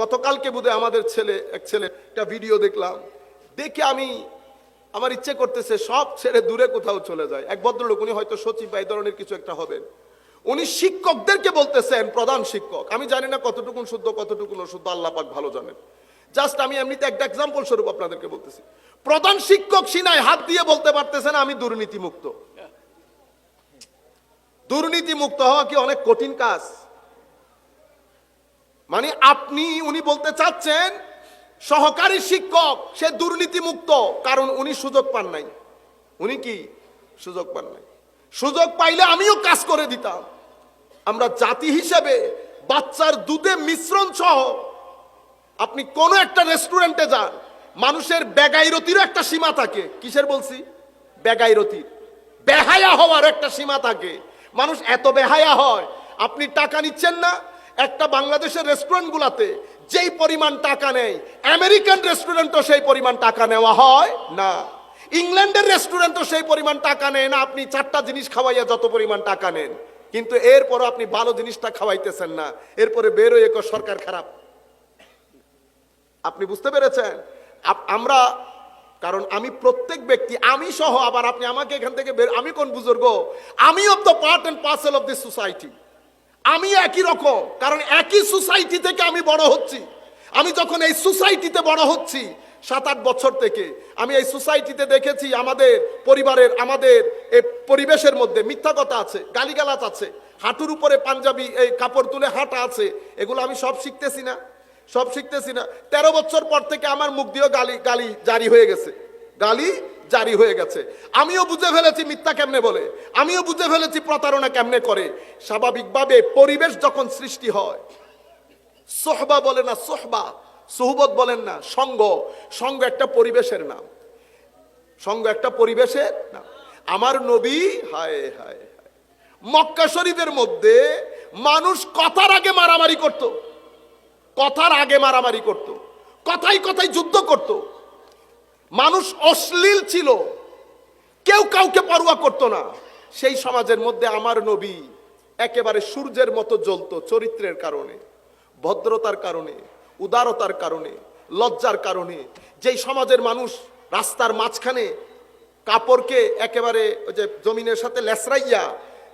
গতকালকে বোধহয় আমাদের এক ছেলে একটা ভিডিও দেখলাম, দেখে আমার ইচ্ছে করতেছে সব ছেড়ে দূরে কোথাও চলে যায়। এক ভদ্রলোক, উনি হয়তো সচিব বা এই ধরনের কিছু একটা হবেন, উনি শিক্ষকদেরকে বলতেছেন, প্রধান শিক্ষক, আমি জানি না কতটুকুন শুদ্ধ কতটুকুন অশুদ্ধ, আল্লাহ পাক ভালো জানেন, জাস্ট আমি এমনিতে একটা এক্সাম্পল স্বরূপ আপনাদেরকে বলতেছি। প্রধান শিক্ষক সিনায় হাত দিয়ে বলতে পারতেছেন আমি দুর্নীতি মুক্ত। দুর্নীতি মুক্ত হওয়া কি অনেক কঠিন কাজ? মানে উনি বলতে চাচ্ছেন সহকারী শিক্ষক সে দুর্নীতি মুক্ত, কারণ উনি সুযোগ পান নাই। উনি কি সুযোগ পান নাই? সুযোগ পাইলে আমিও কাজ করে দিতাম। আমরা জাতি হিসেবে বাচ্চার দুধে মিশ্রণ সহ আপনি কোন একটা রেস্টুরেন্টে যান, মানুষের বেগাইরতিরও একটা সীমা থাকে। কিসের বলছি? বেগাইরতির, বেহায়া হওয়ার একটা সীমা থাকে। মানুষ এত বেহায়া হয়, আপনি টাকা নিচ্ছেন না। একটা বাংলাদেশের রেস্টুরেন্ট গুলাতে যেই পরিমাণ টাকা নেয়, আমেরিকান রেস্টুরেন্টও সেই পরিমাণ টাকা নেওয়া হয় না। ইংল্যান্ডের রেস্টুরেন্টও সেই পরিমাণ টাকা নেয় না। আপনি 4টা জিনিস খাওয়াইয়া যত পরিমাণ টাকা নেন, কিন্তু এরপরও আপনি ভালো জিনিসটা খাওয়াইতেছেন না। এরপরে বেরোয় সরকার খারাপ। আপনি বুঝতে পেরেছেন? আমরা, কারণ আমি প্রত্যেক ব্যক্তি, আমি সহ, আবার আপনি আমাকে এখান থেকে আমি কোন বুজুর্গ? আমি of the part and parcel of this society. আমি একই রকম, কারণ একই সোসাইটি থেকে আমি বড় হচ্ছি। আমি যখন এই সোসাইটিতে বড় হচ্ছি 7-8 বছর থেকে, আমি এই সোসাইটিতে দেখেছি আমাদের পরিবারের, আমাদের এই পরিবেশের মধ্যে মিথ্যা কথা আছে, গালিগালাজ আছে, হাঁটুর উপরে পাঞ্জাবি এই কাপড় তুলে হাঁটা আছে। এগুলো আমি সব শিখতেছি না? 13 বছর পর থেকে আমার মুখ দিয়েও গালি জারি হয়ে গেছে, গালি জারি হয়ে গেছে। আমিও বুঝে ফেলেছি মিথ্যা কেমনে বলে, আমিও বুঝে ফেলেছি প্রতারণা কেমনে করে। স্বাভাবিকভাবে পরিবেশ যখন সৃষ্টি হয়, সোহবা বলে না, সোহবত বলেন না, সঙ্গ একটা পরিবেশের নাম। সঙ্গ একটা পরিবেশের নাম। আমার নবী, হায় হায়, মক্কা শরীফের মধ্যে মানুষ কথার আগে মারামারি করত, কথায় কথায় যুদ্ধ করত। মানুষ অশ্লীল ছিল, কেউ কাউকে পরোয়া করত না। সেই সমাজের মধ্যে আমার নবী একেবারে সূর্যের মতো জ্বলত, চরিত্রের কারণে, ভদ্রতার কারণে, উদারতার কারণে, লজ্জার কারণে। যেই সমাজের মানুষ রাস্তার মাঝখানে কাপড়কে একেবারে ওই যে জমিনের সাথে লেসরাইয়া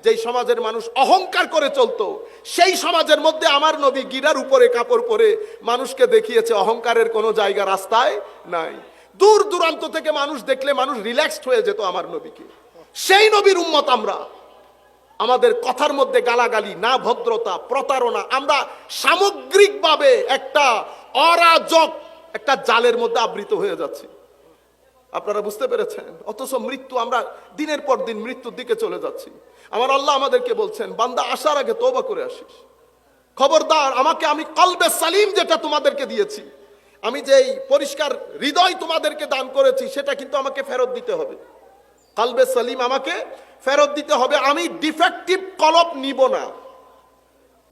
যেই সমাজের মানুষ অহংকার করে চলতো, সেই সমাজের মধ্যে আমার নবী গিরার উপরে কাপড় পরে মানুষকে দেখিয়েছে অহংকারের কোনো জায়গা রাস্তায় নাই। দূর দূরান্ত থেকে মানুষ দেখলে মানুষ রিল্যাক্সড হয়ে যেত আমার নবীকে। সেই নবীর উম্মত আমরা। আমাদের কথার মধ্যে গালাগালি, না ভদ্রতা, প্রতারণা, আমরা সামগ্রিকভাবে একটা অরাজক একটা জালের মধ্যে আবৃত হয়ে যাচ্ছি। আপনারা বুঝতে পেরেছেন? অথচ মৃত্যু, আমরা দিনের পর দিন মৃত্যুর দিকে চলে যাচ্ছি। আমার আল্লাহ আমাদেরকে বলছেন, বান্দা আসার আগে তওবা করে আসিস। খবরদার, আমি কলবে সালিম যেটা তোমাদেরকে দিয়েছি, আমি যেই পরিষ্কার হৃদয় তোমাদেরকে দান করেছি, সেটা কিন্তু আমাকে ফেরত দিতে হবে। কলবে সালিম আমাকে ফেরত দিতে হবে। আমি ডিফেক্টিভ কলব নিব না,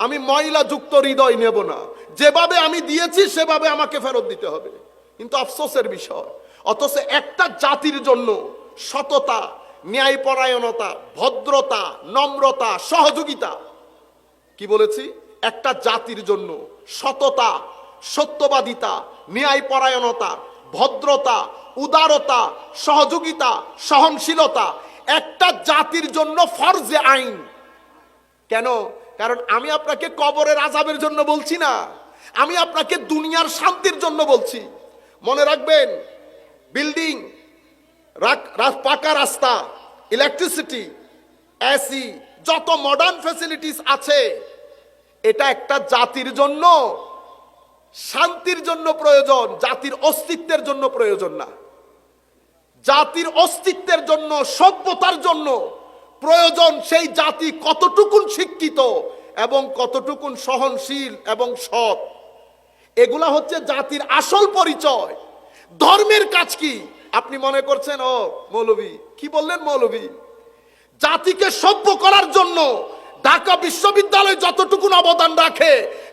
আমি ময়লা যুক্ত হৃদয় নেব না। যেভাবে আমি দিয়েছি সেভাবে আমাকে ফেরত দিতে হবে। কিন্তু আফসোসের বিষয়, অথচ একটা জাতির জন্য সততা, ন্যায়পরায়ণতা, ভদ্রতা, নম্রতা, সহযোগিতা, কি বলেছি? একটা জাতির জন্য সততা, সত্যবাদিতা, ন্যায়পরায়ণতা, ভদ্রতা, উদারতা, সহযোগিতা, সহনশীলতা একটা জাতির জন্য ফরজে আইন। কেন? কারণ আমি আপনাকে কবরের আযাবের জন্য বলছি না, আমি আপনাকে দুনিয়ার শান্তির জন্য বলছি। মনে রাখবেন, বিল্ডিং, পাকা রাস্তা, ইলেকট্রিসিটি, এসি, যত মডার্ন ফ্যাসিলিটিস আছে, এটা একটা জাতির জন্য শান্তির জন্য প্রয়োজন, জাতির অস্তিত্বের জন্য প্রয়োজন না। জাতির অস্তিত্বের জন্য, সভ্যতার জন্য প্রয়োজন সেই জাতি কতটুকুন শিক্ষিত এবং কতটুকুন সহনশীল এবং সৎ। এগুলা হচ্ছে জাতির আসল পরিচয়। ধর্মের কাজ কি? আপনি মনে করছেন ও মৌলভী, কি বললেন মৌলভী? জাতিকে সভ্য করার জন্য ঢাকা বিশ্ববিদ্যালয় যতটুকুন অবদান রাখে,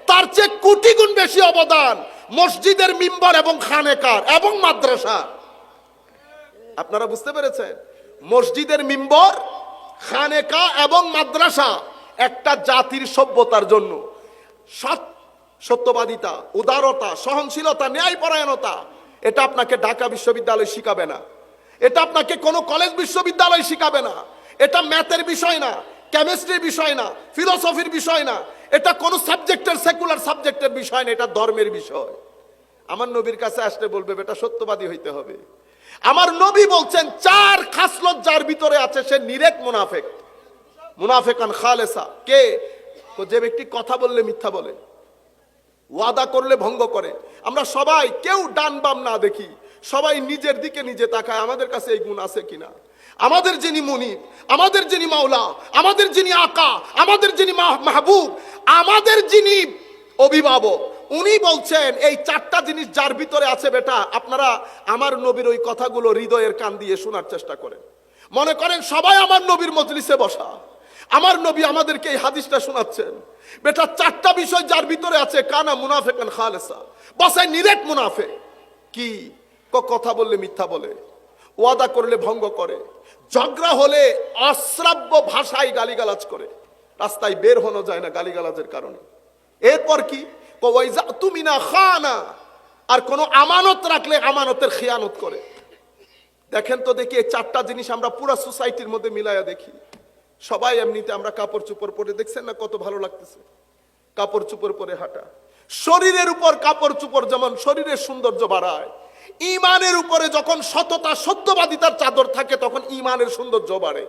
তার চেয়ে কোটি গুণ বেশি অবদান মসজিদের মিম্বার এবং খানেকার এবং মাদ্রাসা। আপনারা বুঝতে পেরেছেন? মসজিদের মিম্বর, খানেকা এবং মাদ্রাসা একটা জাতির সভ্যতার জন্য। সত্যবাদিতা, উদারতা, সহনশীলতা, ন্যায়পরায়ণতা, এটা আপনাকে ঢাকা বিশ্ববিদ্যালয় শিখাবে না, এটা আপনাকে কোনো কলেজ বিশ্ববিদ্যালয় শিখাবে না, এটা ম্যাথের বিষয় না, কেমিস্ট্রির বিষয় না, ফিলোসফির বিষয় না, এটা কোনো সাবজেক্টের, সেকুলার সাবজেক্টের বিষয় না, এটা ধর্মের বিষয়। আমার নবীর কাছে আসলে বলবে বেটা সত্যবাদী হইতে হবে। আমার নবী বলছেন 4 খাসলত যার ভিতরে আছে সে নিরেট মুনাফেক। মুনাফেকান খালেসা কে? যে ব্যক্তি কথা বললে মিথ্যা বলে, ওয়াদা করলে ভঙ্গ করে। আমরা সবাই কেউ ডান বাম না দেখি, সবাই নিজের দিকে নিজে তাকায় আমাদের কাছে এই গুণ আছে কিনা। আমাদের যিনি মুনিব, আমাদের যিনি মাওলা, আমাদের যিনি আকা, আমাদের যিনি মাহবুব, আমাদের যিনি অভিভাবক, উনি বলছেন এই 4টা জিনিস যার ভিতরে আছে বেটা, আপনারা আমার নবীর ওই কথাগুলো হৃদয়ের কান দিয়ে শোনার চেষ্টা করেন। মনে করেন সবাই আমার নবীর মজলিসে বসা, আমার নবী আমাদেরকে এই হাদিসটা শোনাচ্ছেন। বেটা 4টা বিষয় যার ভিতরে আছে, কানা মুনাফিকান খালেসা, বসায় নিরেট মুনাফিক। কি? কথা বললে মিথ্যা বলে, ওয়াদা করলে ভঙ্গ করে, ঝগড়া হলে অশ্রাব্য ভাষায় গালিগালাজ করে, রাস্তায় বের হনো যায় না গালিগালাজের কারণে। এরপর কি? তুমি না খানা, আর কোন আমানত রাখলে আমানতের খেয়ানত করে। দেখেন তো দেখি এই 4টা জিনিস আমরা পুরো সোসাইটির মধ্যে মিলায়া দেখি। সবাই এমনিতে আমরা কাপড় চোপড় পরে, দেখছেন না কত ভালো লাগতেছে কাপড় চোপড় পরে হাঁটা। শরীরের উপর কাপড় চোপড় যেমন শরীরের সৌন্দর্য বাড়ায়, ইমানের উপরে যখন সততা, সত্যবাদিতার চাদর থাকে তখন ইমানের সৌন্দর্য বাড়ে।